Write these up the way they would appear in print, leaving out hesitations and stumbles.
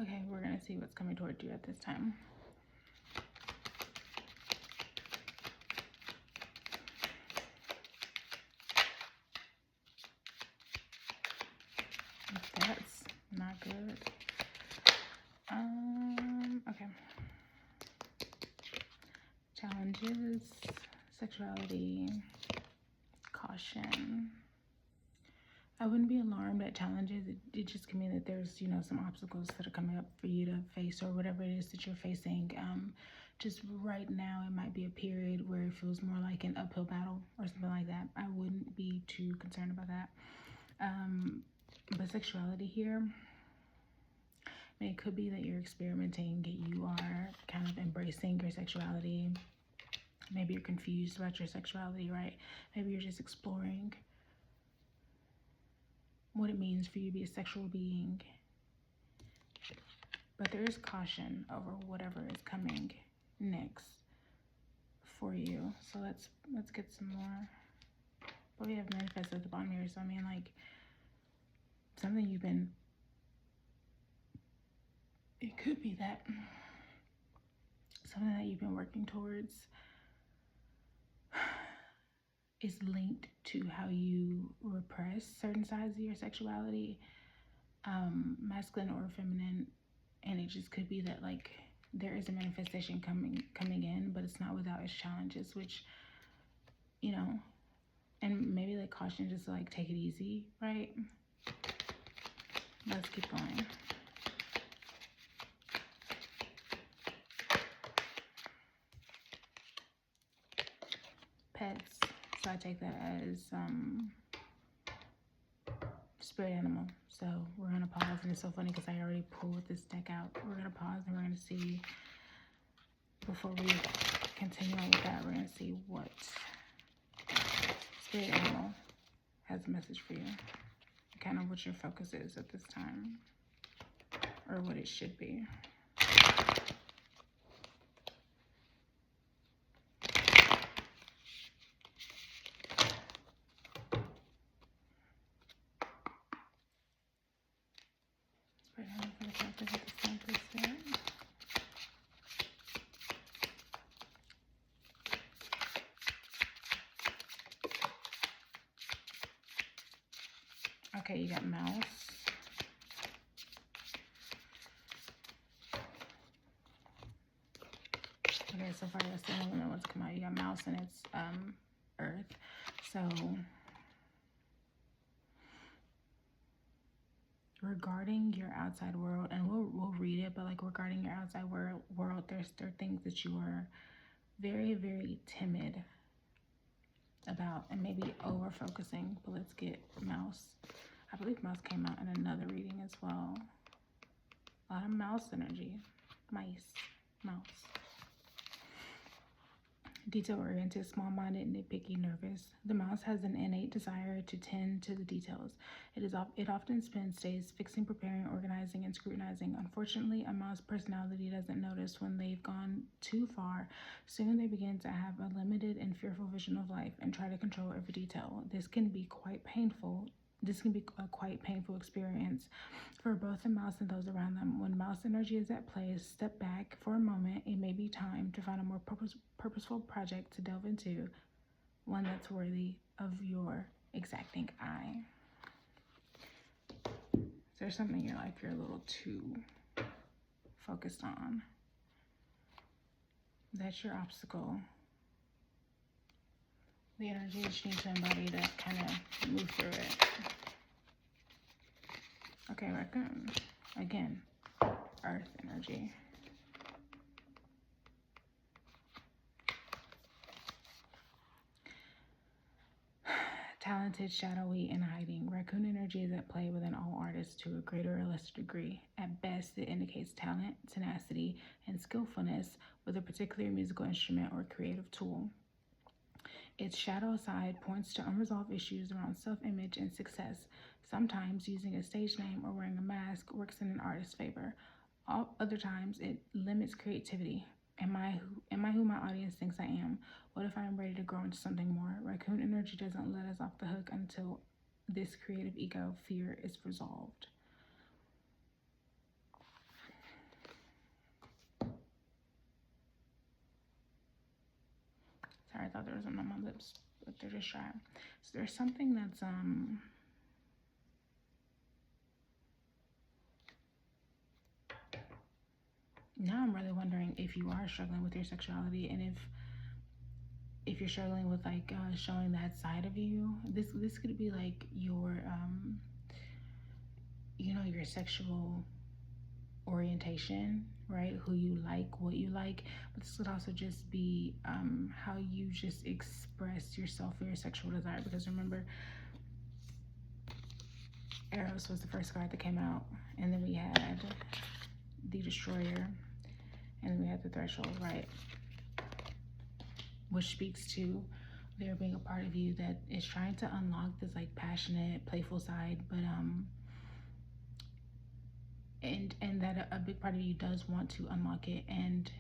Okay, we're gonna see what's coming toward you at this time. That's not good. Okay. Challenges, sexuality, caution. I wouldn't be alarmed at challenges. It just can mean that there's, some obstacles that are coming up for you to face or whatever it is that you're facing. Just right now, it might be a period where it feels more like an uphill battle or something like that. I wouldn't be too concerned about that. But sexuality here, I mean, it could be that you're experimenting, you are kind of embracing your sexuality. Maybe you're confused about your sexuality, right? Maybe you're just exploring what it means for you to be a sexual being. But there is caution over whatever is coming next for you. So let's get some more. But we have manifest at the bottom here. So I mean, like, something you've been, it could be that something that you've been working towards is linked to how you repress certain sides of your sexuality, masculine or feminine, and it just could be that, like, there is a manifestation coming in, but it's not without its challenges, which, and maybe, like, caution, just to, like, take it easy, right? Let's keep going. Pets. So I take that as spirit animal. So we're gonna pause, and it's so funny because I already pulled this deck out. We're gonna pause and we're gonna see, before we continue on with that, we're gonna see what spirit animal has a message for you, kind of what your focus is at this time, or what it should be. Okay, you got mouse. Okay, so far that's the only one that wants to come out. You got mouse, and it's earth. So regarding your outside world, and we'll read it, but like regarding your outside world, there are things that you are very, very timid about, and maybe over focusing. But let's get mouse. I believe mouse came out in another reading as well. A lot of mouse energy. Mice. Mouse. Detail-oriented, small-minded, nitpicky, nervous. The mouse has an innate desire to tend to the details. It often spends days fixing, preparing, organizing, and scrutinizing. Unfortunately, a mouse personality doesn't notice when they've gone too far. Soon they begin to have a limited and fearful vision of life and try to control every detail. This can be quite painful. This can be a quite painful experience for both the mouse and those around them. When mouse energy is at play, step back for a moment. It may be time to find a more purposeful project to delve into, one that's worthy of your exacting eye. Is there something in your life you're a little too focused on? That's your obstacle. The energy that you need to embody to kind of move through it. Okay, raccoon. Again, earth energy. Talented, shadowy, and hiding. Raccoon energy is at play within all artists to a greater or lesser degree. At best, it indicates talent, tenacity, and skillfulness with a particular musical instrument or creative tool. Its shadow side points to unresolved issues around self-image and success. Sometimes using a stage name or wearing a mask works in an artist's favor. Other times, it limits creativity. Am I who my audience thinks I am? What if I am ready to grow into something more? Raccoon energy doesn't let us off the hook until this creative ego fear is resolved. thought there was something on my lips, but they're just dry. So there's something that's now I'm really wondering if you are struggling with your sexuality, and if you're struggling with like showing that side of you. This could be like your your sexual orientation, right? Who you like, what you like. But this could also just be how you just express yourself or your sexual desire. Because remember, Eros was the first card that came out, and then we had the Destroyer, and then we had the Threshold, right? Which speaks to there being a part of you that is trying to unlock this like passionate, playful side, but and that a big part of you does want to unlock it, and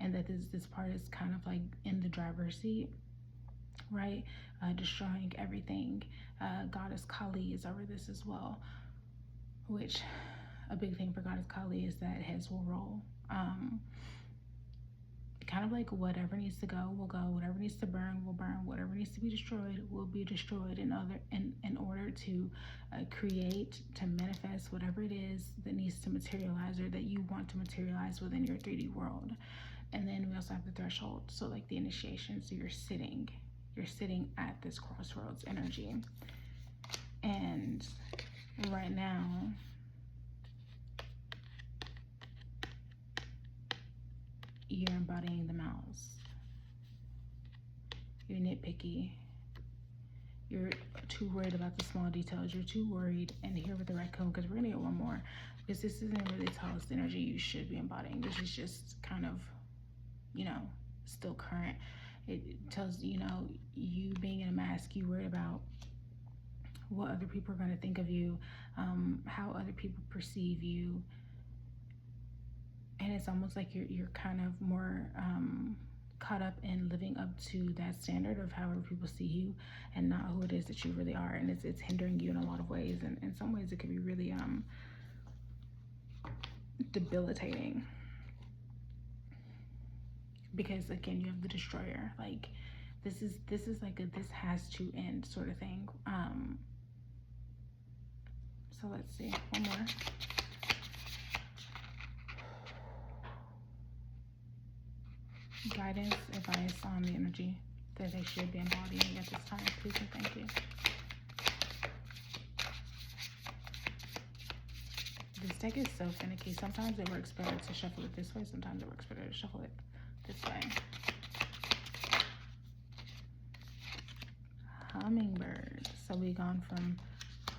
that this part is kind of like in the driver's seat, right? Destroying everything. Goddess Kali is over this as well, which a big thing for Goddess Kali is that heads will roll. Kind of like whatever needs to go will go, whatever needs to burn will burn, whatever needs to be destroyed will be destroyed in order to create, to manifest whatever it is that needs to materialize or that you want to materialize within your 3D world. And then we also have the Threshold, so like the initiation. So you're sitting at this crossroads energy, and right now you're embodying the mouse. You're nitpicky. You're too worried about the small details. You're too worried. And here with the raccoon, because we're gonna get one more, because this isn't really tallest energy you should be embodying. This is just kind of, still current. It tells, you being in a mask, you worried about what other people are gonna think of you, how other people perceive you. And it's almost like you're kind of more caught up in living up to that standard of however people see you and not who it is that you really are. And it's hindering you in a lot of ways. And in some ways it could be really debilitating. Because again, you have the Destroyer. Like this is like a this has to end sort of thing. So let's see, one more. Guidance, advice on the energy that they should be embodying at this time, please and thank you. This deck is so finicky. Sometimes it works better to shuffle it this way, sometimes it works better to shuffle it this way. Hummingbird. So we've gone from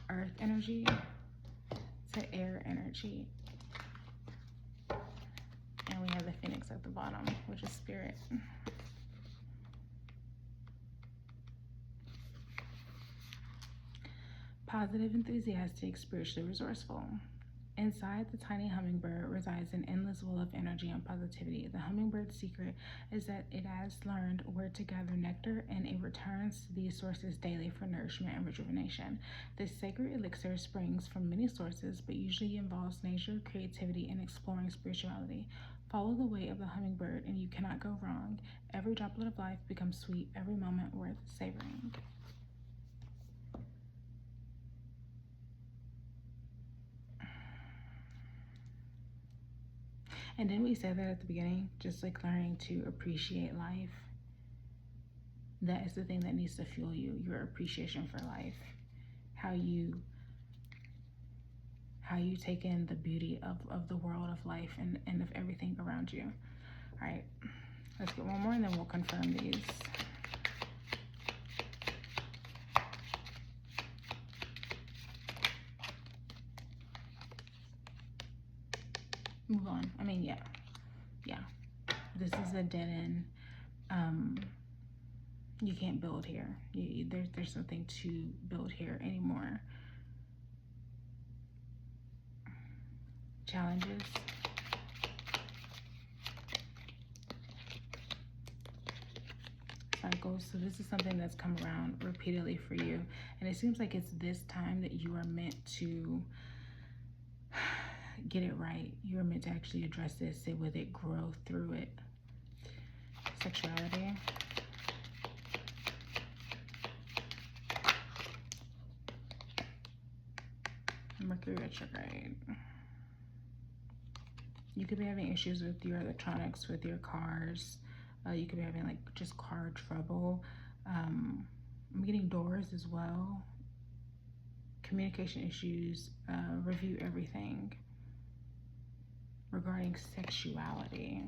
earth energy to air energy. And we have the Phoenix at the bottom, which is spirit. Positive, enthusiastic, spiritually resourceful. Inside the tiny hummingbird resides an endless well of energy and positivity. The hummingbird's secret is that it has learned where to gather nectar, and it returns to these sources daily for nourishment and rejuvenation. This sacred elixir springs from many sources, but usually involves nature, creativity, and exploring spirituality. Follow the way of the hummingbird, and you cannot go wrong. Every droplet of life becomes sweet, every moment worth savoring. And didn't we say that at the beginning? Just like learning to appreciate life. That is the thing that needs to fuel you, your appreciation for life. How you take in the beauty of the world, of life, and of everything around you. All right, let's get one more and then we'll confirm these. Move on. I mean, yeah. This is a dead end. You can't build here. There's nothing to build here anymore. Challenges. Cycles. So this is something that's come around repeatedly for you, and it seems like it's this time that you are meant to get it right. You are meant to actually address this, sit with it, grow through it. Sexuality. Mercury retrograde. You could be having issues with your electronics, with your cars. You could be having like just car trouble. I'm getting doors as well. Communication issues. Review everything regarding sexuality.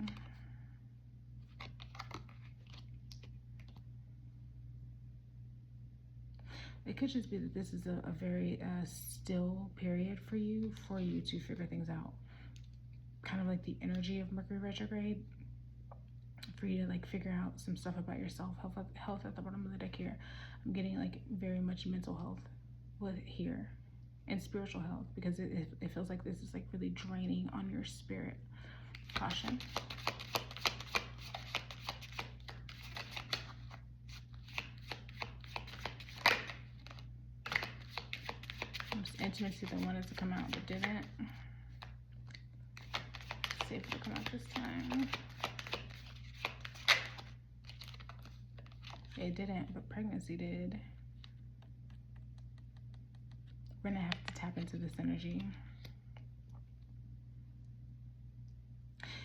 It could just be that this is a very still period for you to figure things out. Kind of like the energy of Mercury retrograde, for you to like figure out some stuff about yourself. Health at the bottom of the deck here. I'm getting like very much mental health with here, and spiritual health, because it feels like this is like really draining on your spirit. Caution. Intimacy that wanted to come out but didn't. Let's see if it'll come out this time. It didn't, but pregnancy did. We're gonna have to tap into this energy.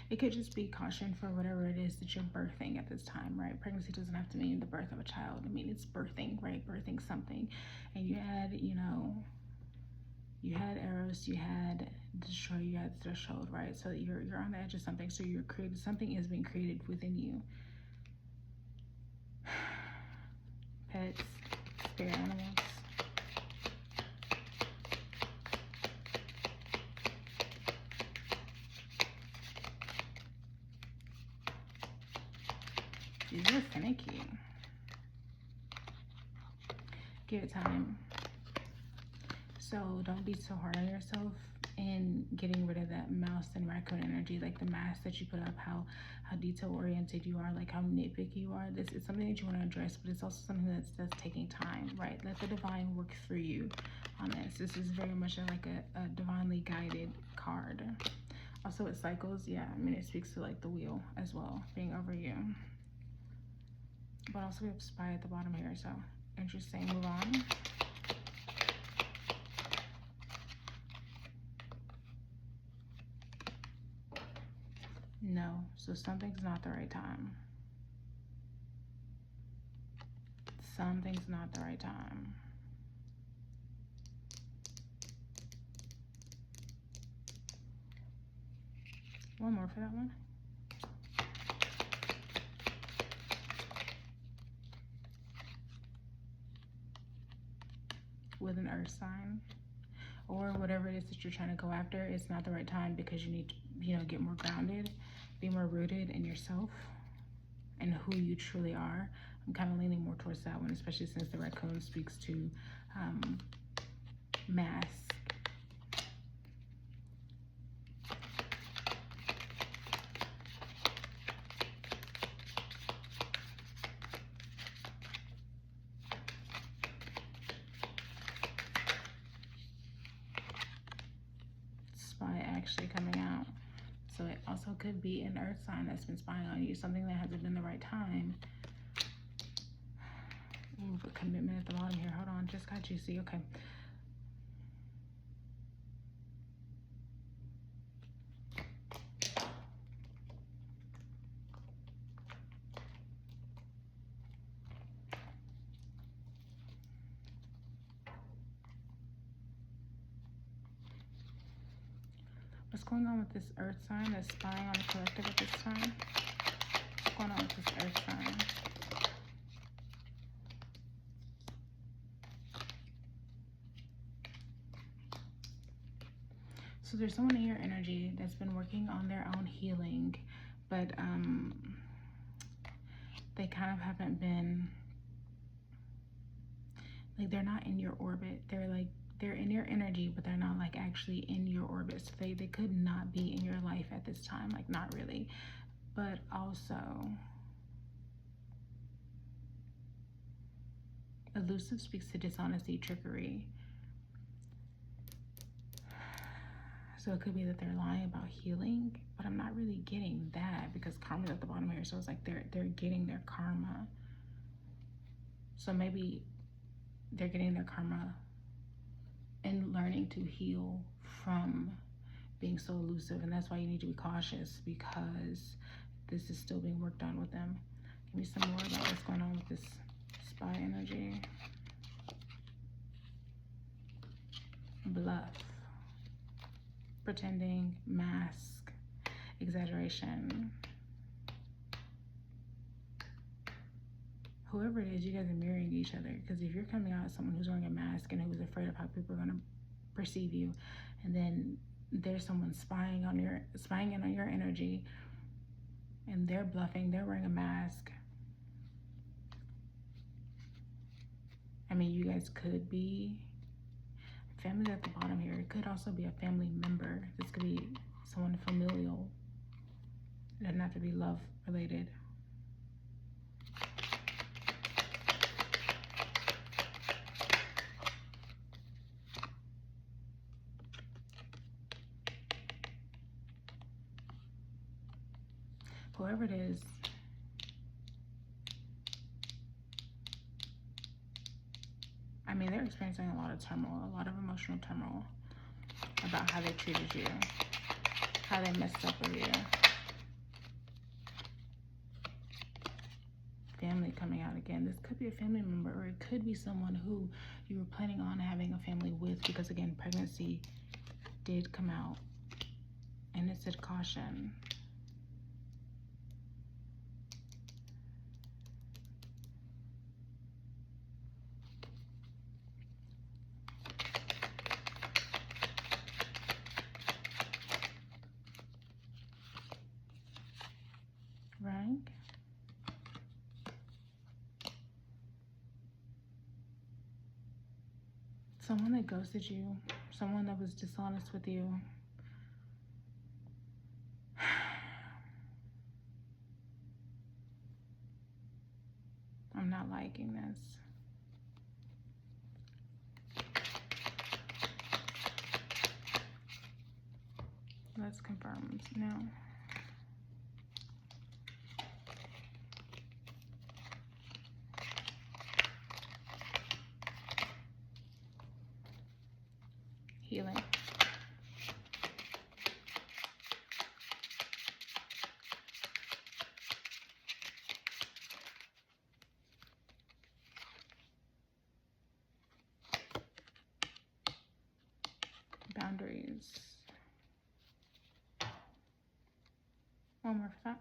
It could just be caution for whatever it is that you're birthing at this time, right? Pregnancy doesn't have to mean the birth of a child. I mean, it's birthing, right? Birthing something. And you had, you know, you had Eros, you had Destroy, you had Threshold, right? So you're on the edge of something. So you're created, something is being created within you. Pets, spirit animals. These are finicky. Give it time. So don't be so hard on yourself in getting rid of that mouse and raccoon energy, like the mask that you put up, how detail oriented you are, like how nitpicky you are. This is something that you want to address, but it's also something that's taking time, right? Let the divine work through you on this. This is very much like a divinely guided card. Also, it cycles. Yeah, I mean, it speaks to like the wheel as well being over you. But also we have Spy at the bottom here, so interesting. Move on. No, so something's not the right time. Something's not the right time. One more for that one. With an earth sign, or whatever it is that you're trying to go after, it's not the right time because you need to, you know, get more grounded, be more rooted in yourself and who you truly are. I'm kind of leaning more towards that one, especially since the raccoon speaks to mask. Spy actually coming out. So it also could be an earth sign that's been spying on you, something that hasn't been the right time. Ooh, but commitment at the bottom here. Hold on, just got juicy. Okay. What's going on with this earth sign that's spying on the collective at this time? What's going on with this earth sign? So there's someone in your energy that's been working on their own healing, but they kind of haven't been, like, they're not in your orbit. They're in your energy, but they're not like actually in your orbit. So they could not be in your life at this time, like not really. But also, elusive speaks to dishonesty, trickery. So it could be that they're lying about healing, but I'm not really getting that because karma's at the bottom here. So it's like they're getting their karma. So maybe they're getting their karma and learning to heal from being so elusive. And that's why you need to be cautious, because this is still being worked on with them. Give me some more about what's going on with this spy energy. Bluff, pretending, mask, exaggeration. Whoever it is, you guys are mirroring each other, because if you're coming out as someone who's wearing a mask and who's afraid of how people are going to perceive you, and then there's someone spying in on your energy, and they're bluffing, they're wearing a mask. I mean, you guys could be family at the bottom here. It could also be a family member. This could be someone familial. It doesn't have to be love related. Whoever it is, I mean, they're experiencing a lot of turmoil, a lot of emotional turmoil about how they treated you, how they messed up with you. Family coming out again. This could be a family member, or it could be someone who you were planning on having a family with, because again, pregnancy did come out and it said caution. Right? Someone that ghosted you, someone that was dishonest with you. I'm not liking this. Let's confirm now. Healing. Boundaries. One more for that.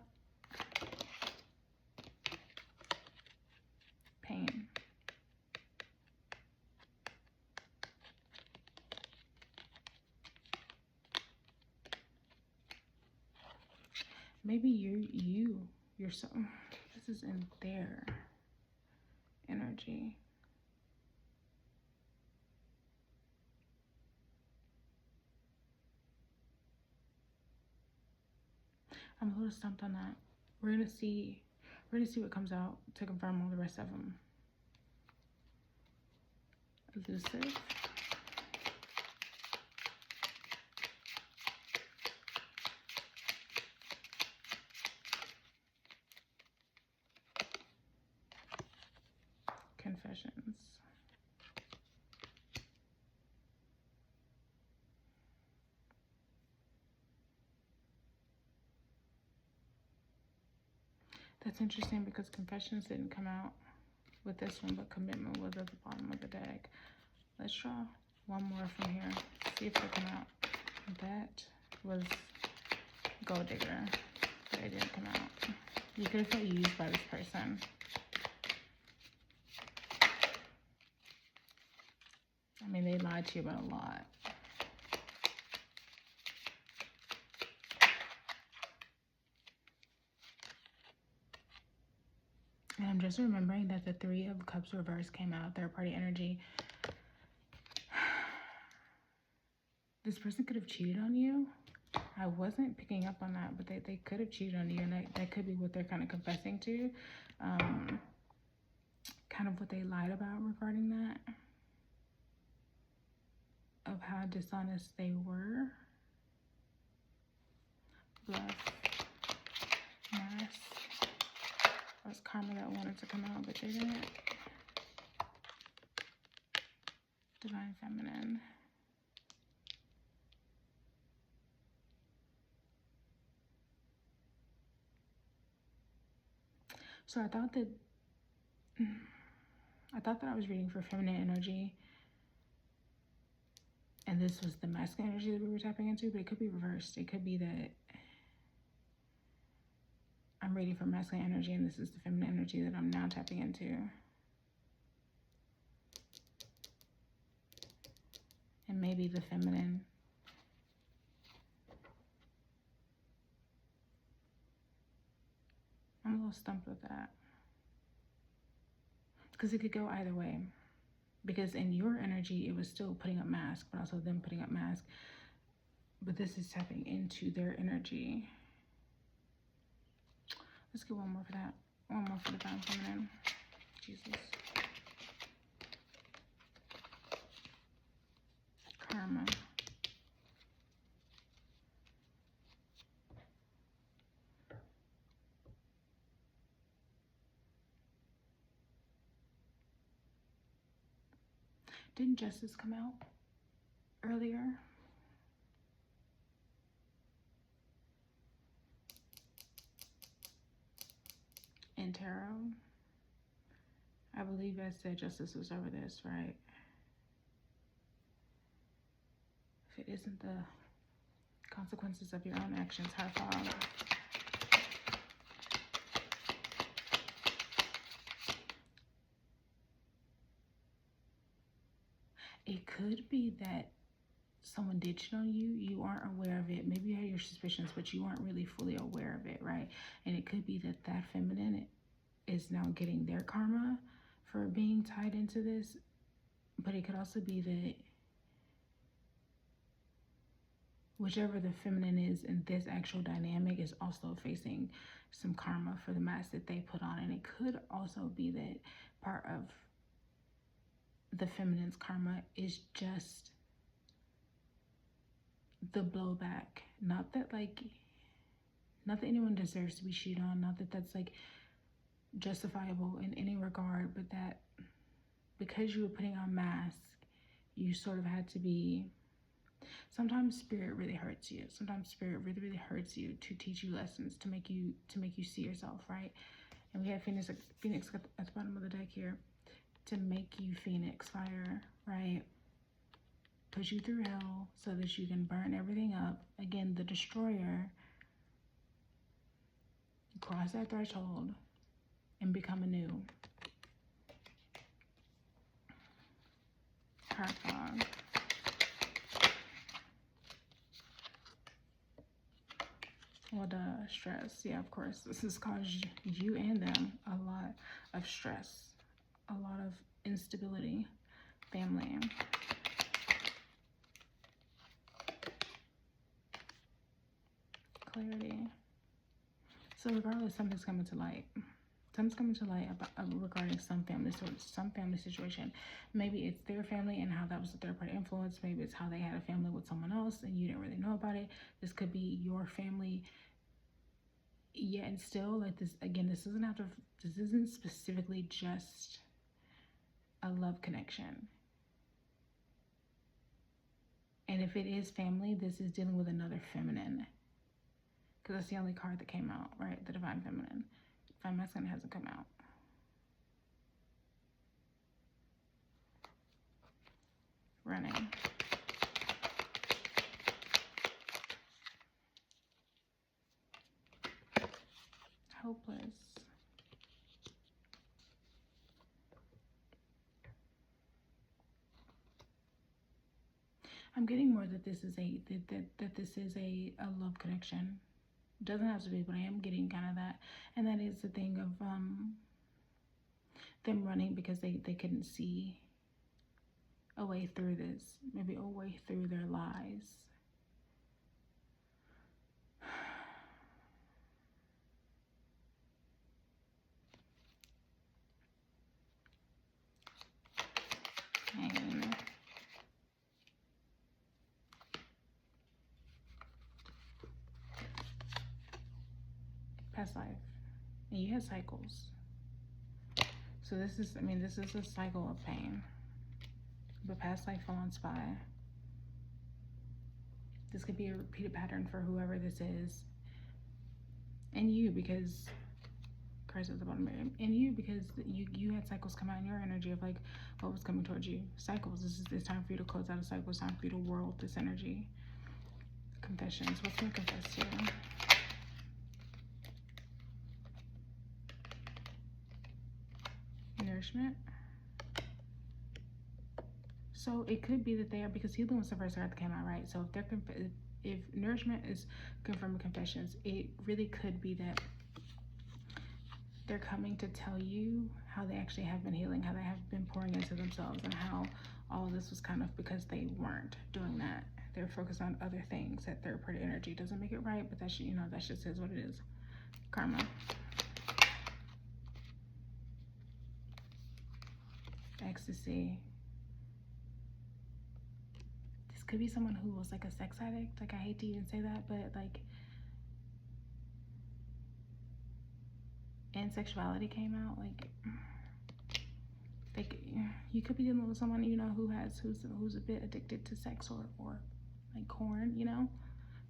Pain. Maybe you're so, this is in their energy. I'm a little stumped on that. We're gonna see what comes out to confirm all the rest of them. Elusive. Confessions. That's interesting, because confessions didn't come out with this one, but commitment was at the bottom of the deck. Let's draw one more from here. See if it come out. That was Gold Digger, but it didn't come out. You could have felt used by this person. I mean, they lied to you about a lot. And I'm just remembering that the Three of Cups reverse came out, third party energy. This person could have cheated on you. I wasn't picking up on that, but they could have cheated on you, and that could be what they're kind of confessing to. Kind of what they lied about regarding that. Of how dishonest they were. Bluff. Mask. That was karma that wanted to come out, but they didn't. Divine Feminine. So I thought that I was reading for feminine energy, and this was the masculine energy that we were tapping into, but it could be reversed. It could be that I'm reading for masculine energy, and this is the feminine energy that I'm now tapping into. And maybe the feminine. I'm a little stumped with that. Because it could go either way. Because in your energy, it was still putting up mask, but also them putting up mask. But this is tapping into their energy. Let's get one more for that. One more for divine feminine. Jesus. Karma. Didn't justice come out earlier? In tarot? I believe I said justice was over this, right? If it isn't the consequences of your own actions, high fog. It could be that someone did cheat on you, you aren't aware of it. Maybe you had your suspicions, but you weren't really fully aware of it, right? And it could be that that feminine is now getting their karma for being tied into this, but it could also be that whichever the feminine is in this actual dynamic is also facing some karma for the mask that they put on. And it could also be that part of the feminine's karma is just the blowback. Not that anyone deserves to be cheated on, not that that's like justifiable in any regard, but that because you were putting on mask, you sort of had to be. Sometimes spirit really hurts you. Sometimes spirit really, really hurts you to teach you lessons, to make you see yourself, right? And we have Phoenix at the bottom of the deck here, to make you Phoenix fire, right? Put you through hell so that you can burn everything up. Again, the destroyer. Cross that threshold and become anew. Heart fog. Well, stress. Yeah, of course. This has caused you and them a lot of stress, a lot of instability. Family. Clarity. So regardless, something's coming to light. Something's coming to light about regarding some family situation. Maybe it's their family and how that was a third party influence. Maybe it's how they had a family with someone else and you didn't really know about it. This could be your family. Yeah, and still, like this again, this isn't specifically just a love connection. And if it is family, this is dealing with another feminine. Because that's the only card that came out, right? The divine feminine. Divine masculine hasn't come out. Running. Hopeless. I'm getting more that this is a love connection. Doesn't have to be, but I am getting kind of that. And that is the thing of them running because they couldn't see a way through this. Maybe a way through their lies. Pain. Past life. And you have cycles. So this is a cycle of pain. But past life fallen spy. This could be a repeated pattern for whoever this is. And you, because Christ at the bottom in you, because you had cycles come out in your energy of like what was coming towards you. Cycles. This time for you to close out a cycle. It's time for you to whirl this energy. Confessions. What's gonna confess to you? Nourishment. So it could be that they are, because healing was the first card that came out, right? So if they're if nourishment is confirming confessions, it really could be that they're coming to tell you how they actually have been healing, how they have been pouring into themselves, and how all of this was kind of because they weren't doing that. They're focused on other things. That third party energy doesn't make it right, but that that just is what it is. Karma. Ecstasy. This could be someone who was like a sex addict. Like, I hate to even say that, but like, and sexuality came out. Like you could be dealing with someone who's a bit addicted to sex or like corn,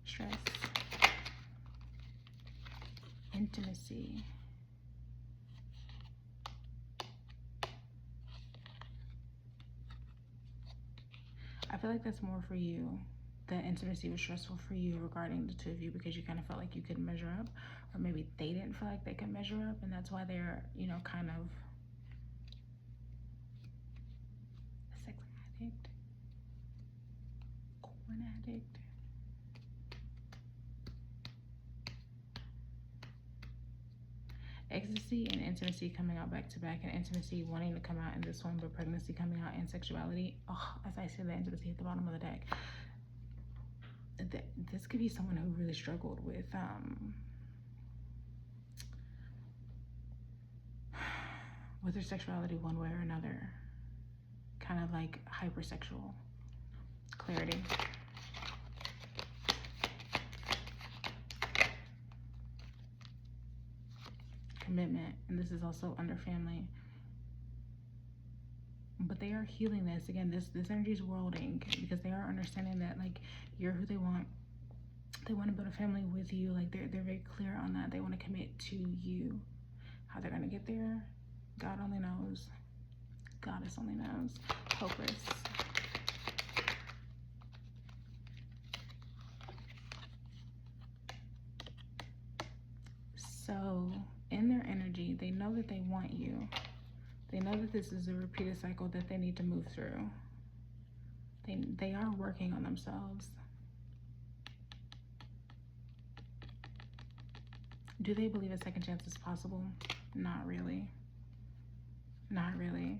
stress, intimacy. I feel like that's more for you. The intimacy was stressful for you regarding the two of you, because you kind of felt like you couldn't measure up, or maybe they didn't feel like they could measure up, and that's why they're kind of a sex addict, corn addict. Ecstasy and intimacy coming out back to back, and intimacy wanting to come out in this one, but pregnancy coming out in sexuality. Oh, as I said, the intimacy at the bottom of the deck. This could be someone who really struggled with their sexuality one way or another. Kind of like hypersexual. Clarity. Commitment, and this is also under family, but they are healing this. Again, this energy is worlding, because they are understanding that like you're who they want to build a family with you. Like they're very clear on that. They want to commit to you. How they're going to get there, God only knows. Goddess only knows. Hopeless. So in their energy, they know that they want you. They know that this is a repeated cycle that they need to move through. They are working on themselves. Do they believe a second chance is possible? Not really. Not really.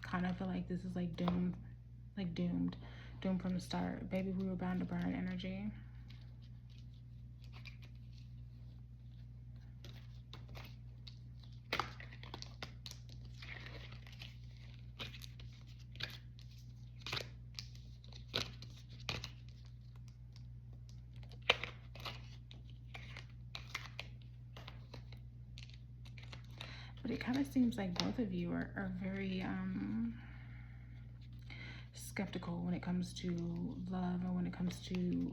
Kind of feel like this is like doomed. Like doomed from the start. Baby, we were bound to burn energy. But it kind of seems like both of you are very skeptical when it comes to love, and when it comes to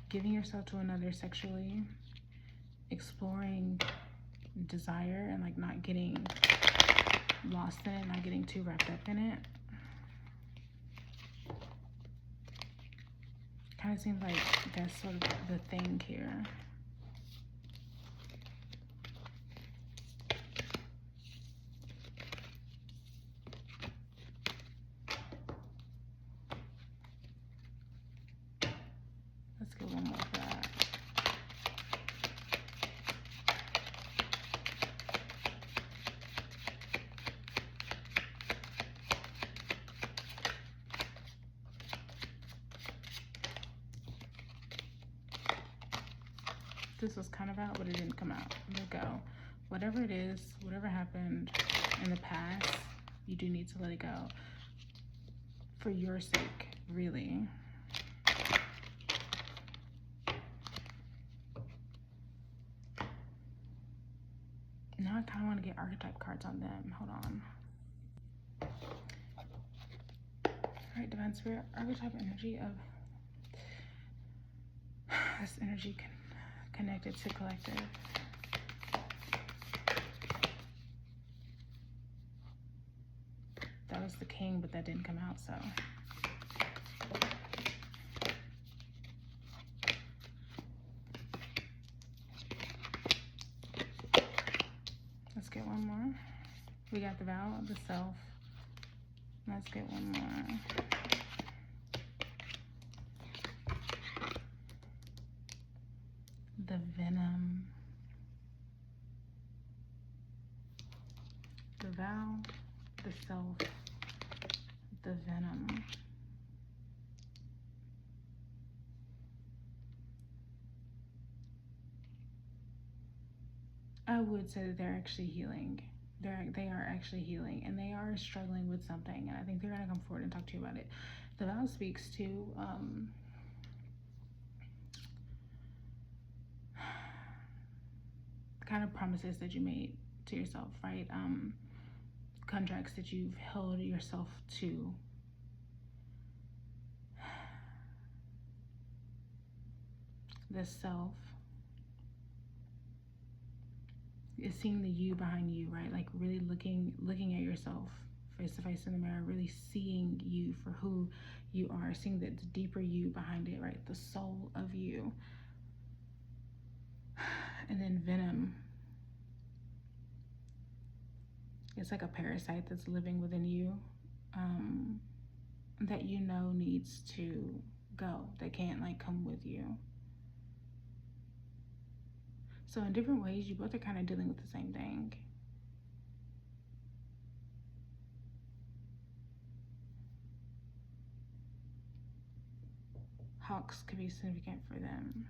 giving yourself to another sexually, exploring desire, and like not getting lost in it, not getting too wrapped up in it. Kind of seems like that's sort of the thing here. Let's get one more for that. This was kind of out, but it didn't come out. Let it go. Whatever it is, whatever happened in the past, you do need to let it go. For your sake, really. Now I kind of want to get archetype cards on them. Hold on. Alright, Divine Spirit, archetype energy of this energy connected to collective. That was the king, but that didn't come out, so. Let's get one more. We got the vow, the self. Let's get one more. The venom. The vow, the self, the venom. I would say that they're actually healing. They are actually healing, and they are struggling with something, and I think they're gonna come forward and talk to you about it. The vow speaks to the kind of promises that you made to yourself, right? Contracts that you've held yourself to. The self is seeing the you behind you, right? Like really looking at yourself face to face in the mirror, really seeing you for who you are, seeing the deeper you behind it, right? The soul of you. And then venom. It's like a parasite that's living within you, that you know needs to go, that can't like come with you. So in different ways, you both are kind of dealing with the same thing. Hawks could be significant for them.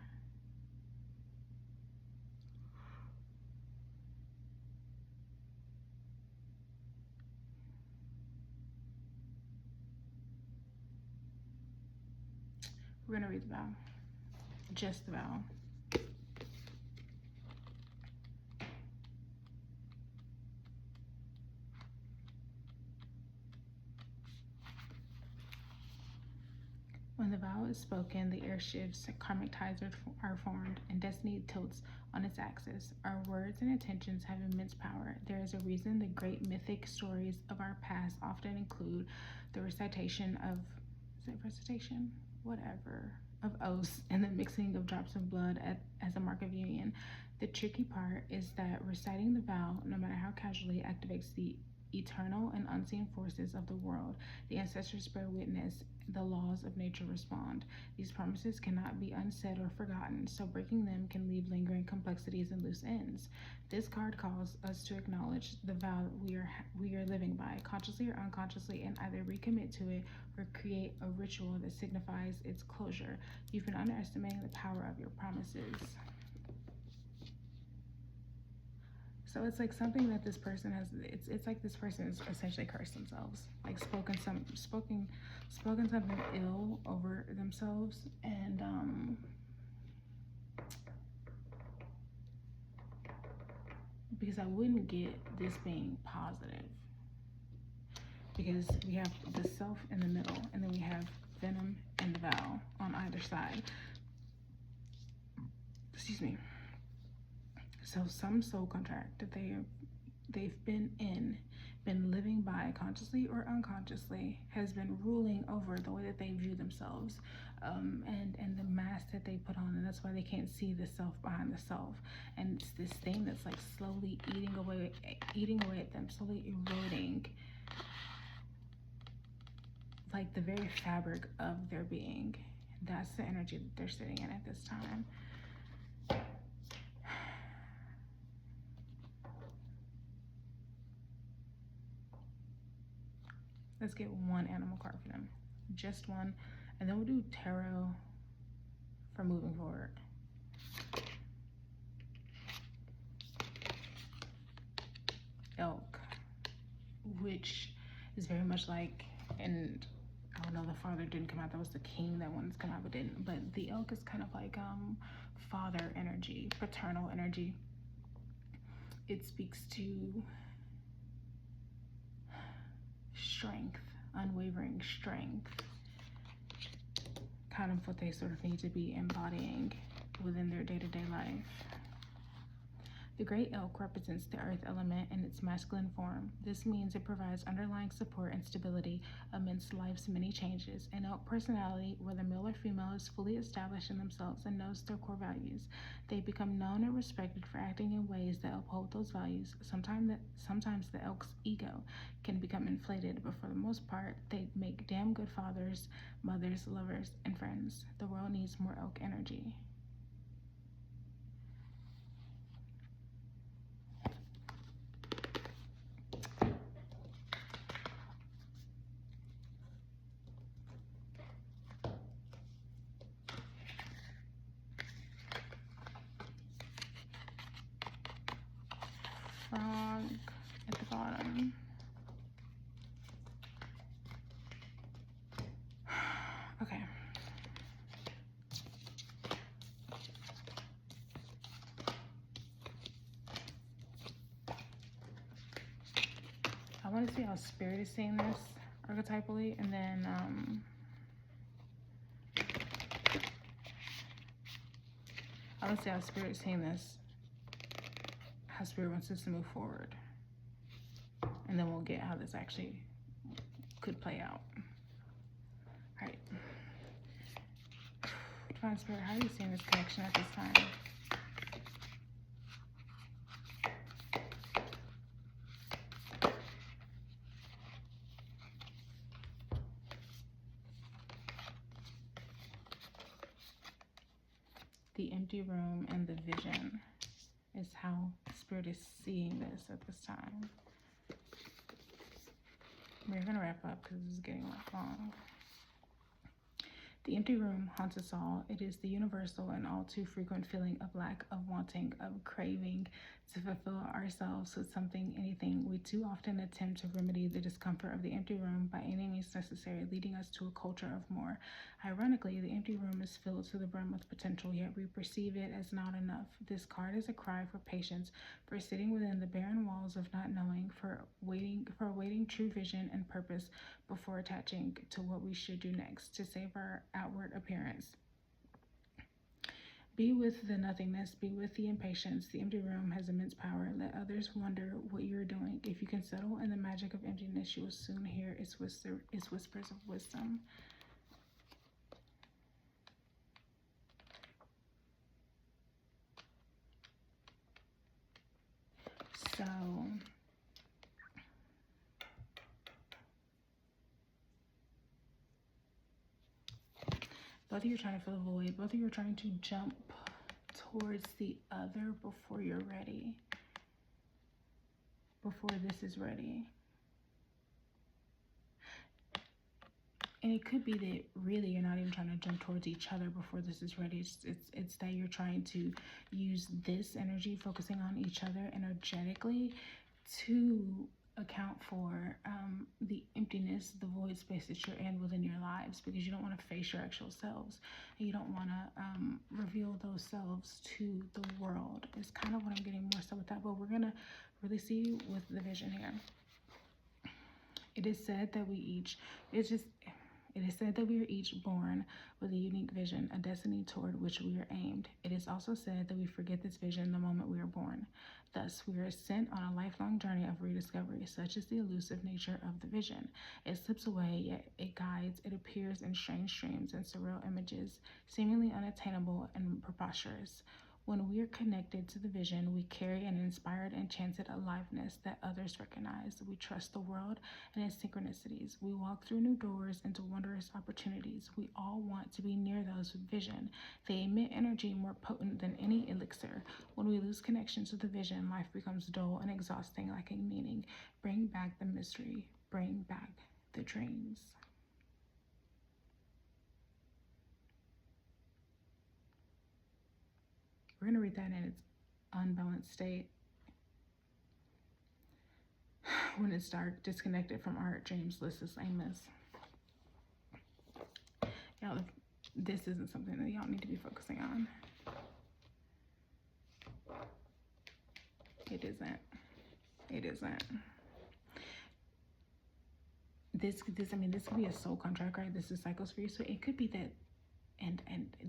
We're gonna read the vow, just the vow. When the vow is spoken, the air shifts, karmic ties are formed, and destiny tilts on its axis. Our words and intentions have immense power. There is a reason the great mythic stories of our past often include the recitation of, whatever, of oaths and the mixing of drops of blood as a mark of union. The tricky part is that reciting the vow, no matter how casually, activates the eternal and unseen forces of the world. The ancestors bear witness, the laws of nature respond. These promises cannot be unsaid or forgotten, so breaking them can leave lingering complexities and loose ends. This card calls us to acknowledge the vow we are living by, consciously or unconsciously, and either recommit to it or create a ritual that signifies its closure. You've been underestimating the power of your promises. So it's like something that this person has, it's like this person has essentially cursed themselves, like spoken something ill over themselves, and because I wouldn't get this being positive, because we have the self in the middle, and then we have venom and the vow on either side. Excuse me. So some soul contract that they've been living by, consciously or unconsciously, has been ruling over the way that they view themselves, and the mask that they put on, and that's why they can't see the self behind the self. And it's this thing that's like slowly eating away at them, slowly eroding like the very fabric of their being. That's the energy that they're sitting in at this time. Let's get one animal card for them, just one, and then we'll do tarot for moving forward. Elk, which is very much like, and I don't know, the father didn't come out, that was the king that wanted to come out but didn't, but the elk is kind of like father energy, paternal energy. It speaks to strength, unwavering strength, kind of what they sort of need to be embodying within their day-to-day life. The great elk represents the earth element in its masculine form. This means it provides underlying support and stability amidst life's many changes. An elk personality, whether male or female, is fully established in themselves and knows their core values. They become known and respected for acting in ways that uphold those values. Sometimes the elk's ego can become inflated, but for the most part, they make damn good fathers, mothers, lovers, and friends. The world needs more elk energy. Frog at the bottom. Okay. I want to see how Spirit is seeing this archetypally, and then I want to see how Spirit is seeing this, how Spirit wants us to move forward, and then we'll get how this actually could play out. All right. Divine Spirit, how are you seeing this connection at this time? The empty room and the vision is how Spirit is seeing this at this time. We're going to wrap up because this is getting long. The empty room haunts us all. It is the universal and all too frequent feeling of lack, of wanting, of craving to fulfill ourselves with something, anything. We too often attempt to remedy the discomfort of the empty room by any means necessary, leading us to a culture of more. Ironically, the empty room is filled to the brim with potential, yet we perceive it as not enough. This card is a cry for patience, for sitting within the barren walls of not knowing, for awaiting true vision and purpose before attaching to what we should do next to save our outward appearance. Be with the nothingness, be with the impatience. The empty room has immense power. Let others wonder what you're doing. If you can settle in the magic of emptiness, you will soon hear its whispers of wisdom. So, both of you are trying to fill a void. Both of you are trying to jump towards the other before you're ready. Before this is ready. And it could be that really you're not even trying to jump towards each other before this is ready. It's that you're trying to use this energy, focusing on each other energetically, to account for the emptiness, the void space that you're in within your lives, because you don't want to face your actual selves, and you don't want to reveal those selves to the world. It's kind of what I'm getting more so with that, but we're gonna really see with the vision here. It is said that it is said that we are each born with a unique vision, a destiny toward which we are aimed. It is also said that we forget this vision the moment we are born. Thus, we are sent on a lifelong journey of rediscovery. Such is the elusive nature of the vision. It slips away, yet it guides. It appears in strange dreams and surreal images, seemingly unattainable and preposterous. When we are connected to the vision, we carry an inspired, enchanted aliveness that others recognize. We trust the world and its synchronicities. We walk through new doors into wondrous opportunities. We all want to be near those with vision. They emit energy more potent than any elixir. When we lose connection to the vision, life becomes dull and exhausting, lacking meaning. Bring back the mystery. Bring back the dreams. We're going to read that in its unbalanced state. When it's dark, disconnected from art, dreams, listless, aimless. Y'all, this isn't something that y'all need to be focusing on. It isn't. It isn't. This could be a soul contract, right? This is cycles for you. So it could be that and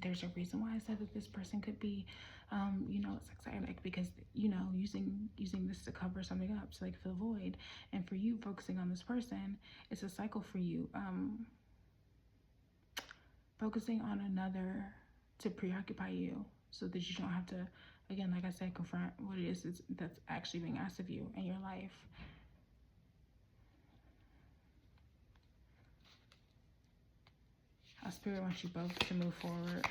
there's a reason why I said that this person could be sex addict, because using this to cover something up, to like fill void. And for you focusing on this person, it's a cycle for you, focusing on another to preoccupy you so that you don't have to, again, like I said, confront what it is that's actually being asked of you in your life. Our spirit wants you both to move forward.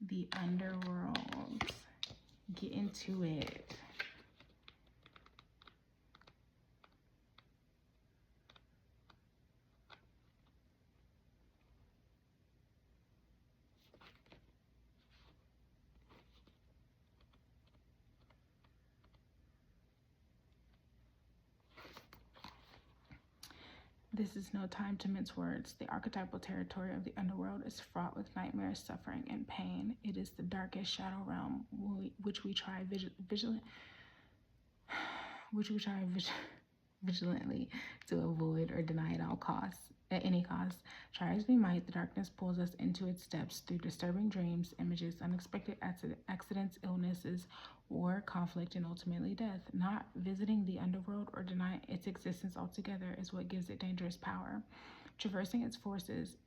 The underworld. Get into it. This is no time to mince words. The archetypal territory of the underworld is fraught with nightmares, suffering, and pain. It is the darkest shadow realm which we try vigilantly to avoid or deny at all costs. At any cost, try as we might, the darkness pulls us into its depths through disturbing dreams, images, unexpected accidents, illnesses, war, conflict, and ultimately death. Not visiting the underworld or denying its existence altogether is what gives it dangerous power. Traversing it forces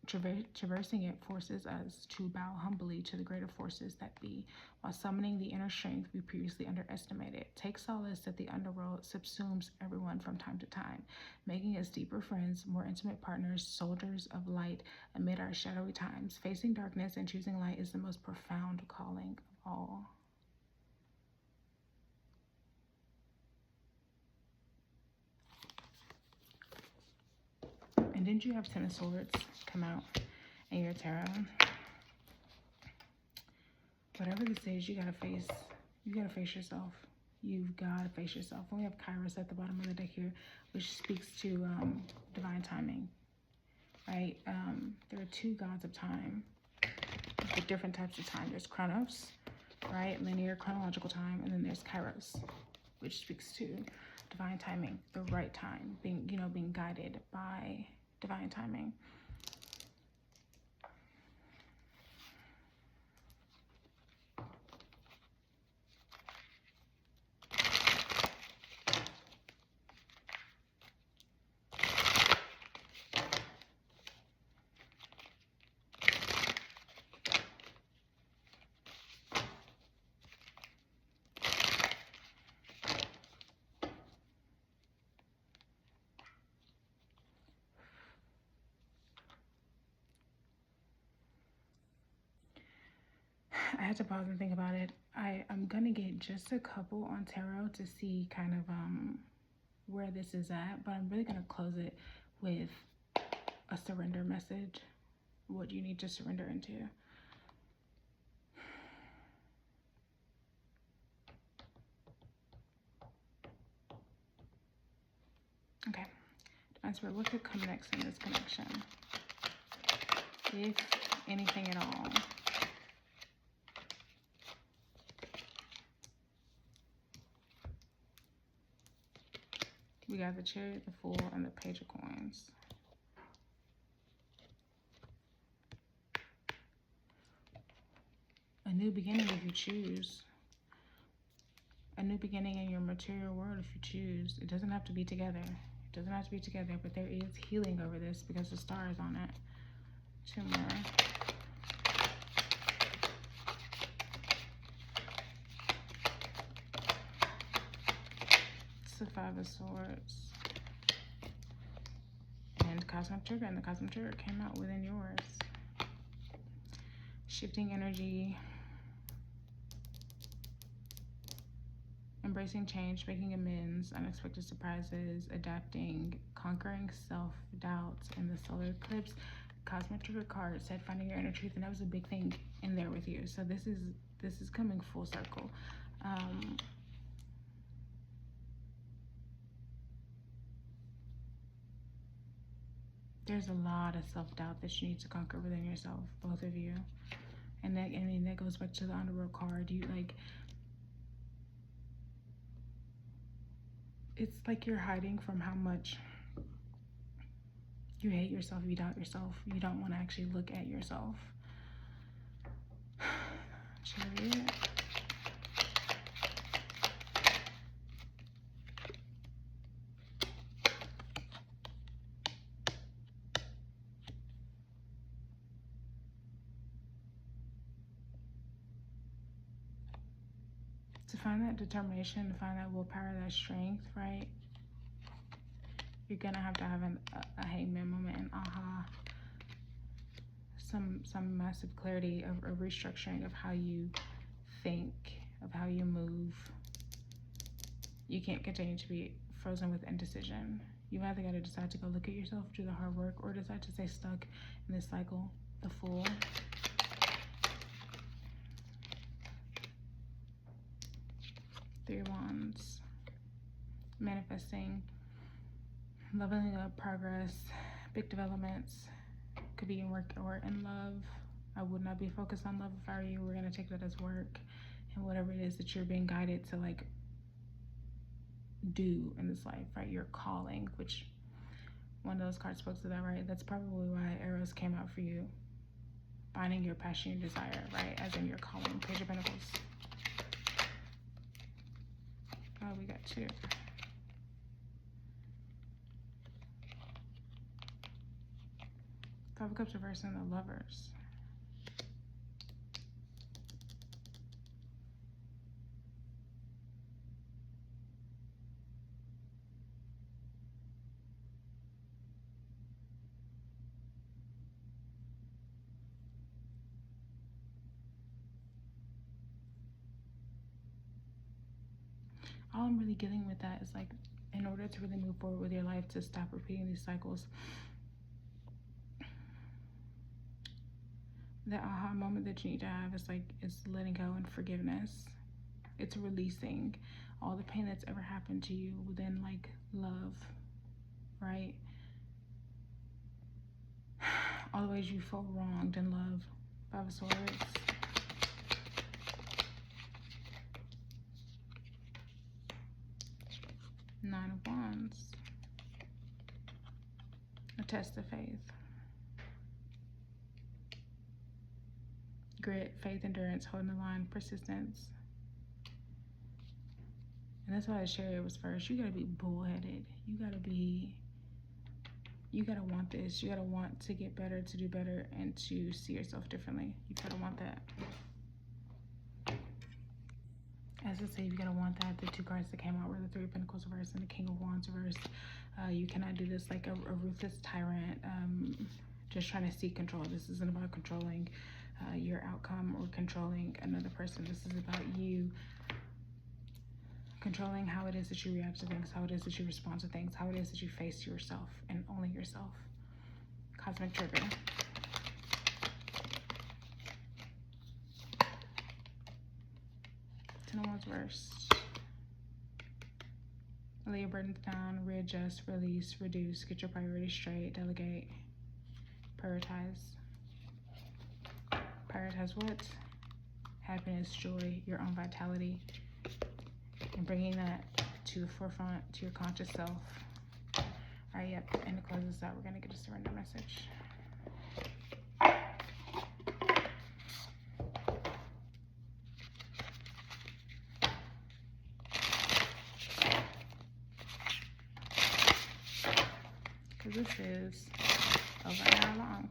us to bow humbly to the greater forces that be, while summoning the inner strength we previously underestimated. Take solace that the underworld subsumes everyone from time to time, making us deeper friends, more intimate partners, soldiers of light amid our shadowy times. Facing darkness and choosing light is the most profound calling of all. And didn't you have Ten of Swords come out in your tarot? Whatever this is, you gotta face yourself. You've gotta face yourself. We have Kairos at the bottom of the deck here, which speaks to divine timing, right? There are two gods of time, the different types of time. There's Chronos, right? Linear chronological time, and then there's Kairos, which speaks to divine timing, the right time, being guided by divine timing. I had to pause and think about it. I'm gonna get just a couple on tarot to see kind of where this is at, but I'm really gonna close it with a surrender message. What you need to surrender into. Okay. Divine Spirit, what could come next in this connection? If anything at all. We got the Chariot, the Fool, and the Page of Coins. A new beginning if you choose. A new beginning in your material world if you choose. It doesn't have to be together. It doesn't have to be together, but there is healing over this because the star is on it. Two more. It's the Five of Swords. And Cosmic Trigger, and the Cosmic Trigger came out within yours. Shifting energy. Embracing change, making amends, unexpected surprises, adapting, conquering self-doubt. In the solar eclipse, Cosmic Trigger card said finding your inner truth, and that was a big thing in there with you. So this is coming full circle. There's a lot of self-doubt that you need to conquer within yourself, both of you. And that goes back to the underworld card. It's like you're hiding from how much You hate yourself, you doubt yourself, you don't want to actually look at yourself. Chariot. To find that determination, to find that willpower, that strength, right? You're gonna have to have a hangman moment, and aha, some massive clarity of a restructuring of how you think, of how you move. You can't continue to be frozen with indecision. You either got to decide to go look at yourself, do the hard work, or decide to stay stuck in this cycle. The Fool. Three of Wands. Manifesting, leveling up, progress, big developments. Could be in work or in love. I would not be focused on love if I were you. We're going to take that as work. And whatever it is that you're being guided to like do in this life, right? Your calling, which one of those cards spoke to that, right? That's probably why arrows came out for you. Finding your passion, your desire, right? As in your calling. Page of Pentacles. Oh, we got 2. Five of Cups reversed and the Lovers. All I'm really getting with that is like, in order to really move forward with your life, to stop repeating these cycles, the aha moment that you need to have is like, it's letting go and forgiveness. It's releasing all the pain that's ever happened to you within like love, right? All the ways you felt wronged in love. Five of Swords. Nine of Wands. A test of faith. Grit, faith, endurance, holding the line, persistence. And that's why the Chariot was first. You gotta be bullheaded. You gotta want this. You gotta want to get better, to do better, and to see yourself differently. You gotta want that. As I say, you gotta want that. The 2 cards that came out were the 3 of Pentacles reversed and the King of Wands reversed. You cannot do this like a ruthless tyrant, just trying to seek control. This isn't about controlling your outcome or controlling another person. This is about you controlling how it is that you react to things, how it is that you respond to things, how it is that you face yourself and only yourself. Cosmic trigger. Ten of Wands reversed. Lay your burdens down, readjust, release, reduce, get your priorities straight, delegate, prioritize. Prioritize what? Happiness, joy, your own vitality, and bringing that to the forefront, to your conscious self. All right, yep, and to close this out, we're gonna get a surrender message. Because this is over an hour long.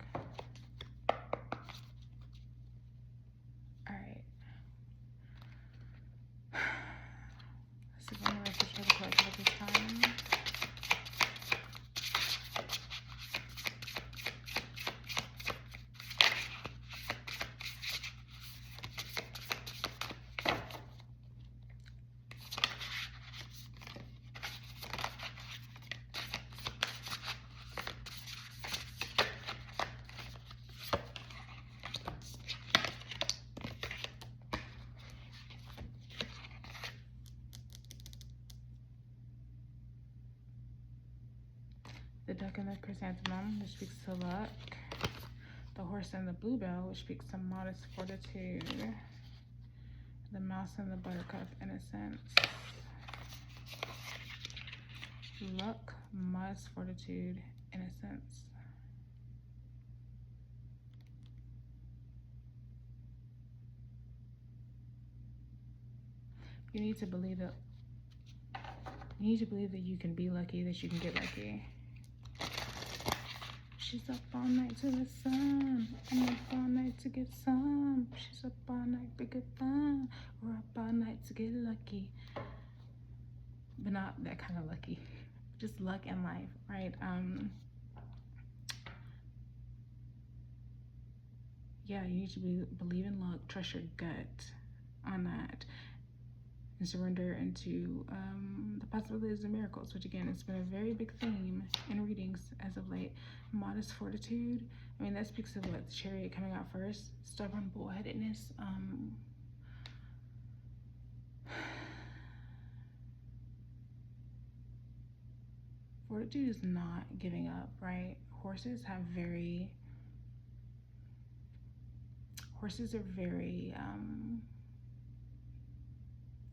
All right. Surrender message for the collective at this time. The duck and the chrysanthemum, which speaks to luck. The horse and the bluebell, which speaks to modest fortitude. The mouse and the buttercup, innocence. Luck, modest fortitude, innocence. You need to believe that you can be lucky, that you can get lucky. She's up all night to the sun. I'm up all night to get some. She's up all night to get fun. We're up all night to get lucky. But not that kind of lucky. Just luck in life, right? Yeah, you need to believe in luck, trust your gut on that, and surrender into the possibilities of miracles, which again, it's been a very big theme in readings as of late. Modest fortitude, I mean, that speaks of what? The Chariot coming out first. Stubborn bullheadedness. Fortitude is not giving up, right? Horses are very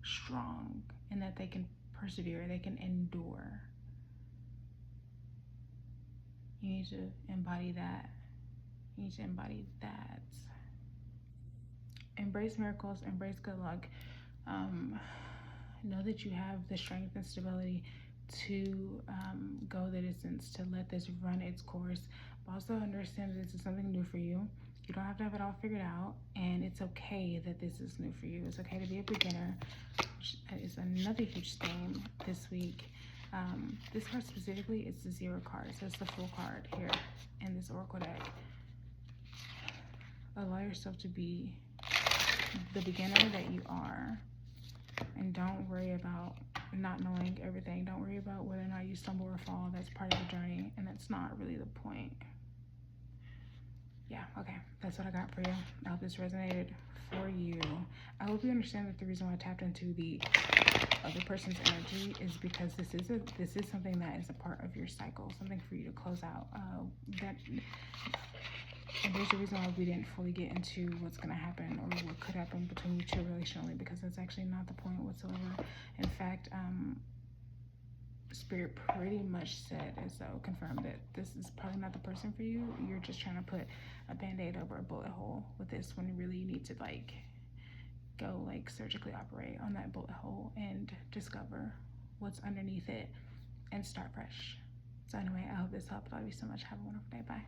strong in that they can persevere, they can endure. You need to embody that. Embrace miracles, embrace good luck. Know that you have the strength and stability to go the distance, to let this run its course. But also understand that this is something new for you. You don't have to have it all figured out, and it's okay that this is new for you. It's okay to be a beginner. It's another huge theme this week. This card specifically is the 0 card, so it's the full card here in this Oracle deck. Allow yourself to be the beginner that you are, and don't worry about not knowing everything. Don't worry about whether or not you stumble or fall. That's part of the journey, and that's not really the point. Yeah, okay, that's what I got for you. I hope this resonated for you. I hope you understand that the reason why I tapped into the other person's energy is because this is something that is a part of your cycle, something for you to close out. And there's a reason why we didn't fully get into what's going to happen or what could happen between you two relationally, because that's actually not the point whatsoever. In fact, Spirit pretty much said, as though confirmed, that this is probably not the person for you. You're just trying to put a band-aid over a bullet hole with this, when you really need to go surgically operate on that bullet hole and discover what's underneath it and start fresh. So anyway, I hope this helped. Love you so much. Have a wonderful day. Bye.